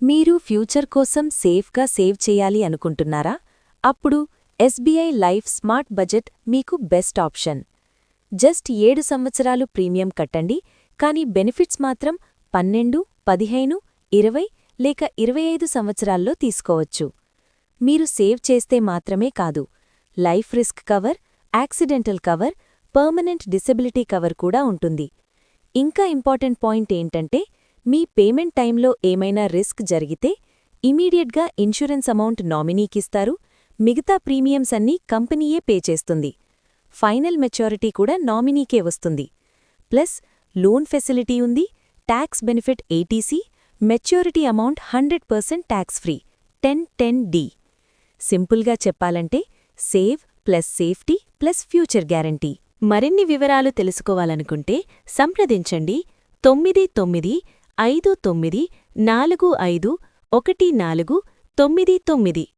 మీరు ఫ్యూచర్ కోసం సేఫ్గా సేవ్ చేయాలి అనుకుంటున్నారా? అప్పుడు ఎస్బీఐ లైఫ్ స్మార్ట్ బడ్జెట్ మీకు బెస్ట్ ఆప్షన్. జస్ట్ 7 సంవత్సరాలు ప్రీమియం కట్టండి, కానీ బెనిఫిట్స్ మాత్రం 12, 15, 20 లేక 25 సంవత్సరాల్లో తీసుకోవచ్చు. మీరు సేవ్ చేస్తే మాత్రమే కాదు, life risk cover, accidental cover, permanent disability cover కూడా ఉంటుంది. ఇంకా ఇంపార్టెంట్ పాయింట్ ఏంటంటే, మీ పేమెంట్ టైంలో ఏమైనా రిస్క్ జరిగితే ఇమీడియట్గా ఇన్సూరెన్స్ అమౌంట్ నామినీకిస్తారు, మిగతా ప్రీమియమ్స్ అన్నీ కంపెనీయే పే చేస్తుంది. ఫైనల్ మెచ్యూరిటీ కూడా నామినీకే వస్తుంది. ప్లస్ లోన్ ఫెసిలిటీ ఉంది, tax benefit ATC, maturity amount 100% tax free 1010D. సింపుల్గా చెప్పాలంటే save plus safety plus future guarantee. మరిన్ని వివరాలు తెలుసుకోవాలనుకుంటే సంప్రదించండి 9959451419.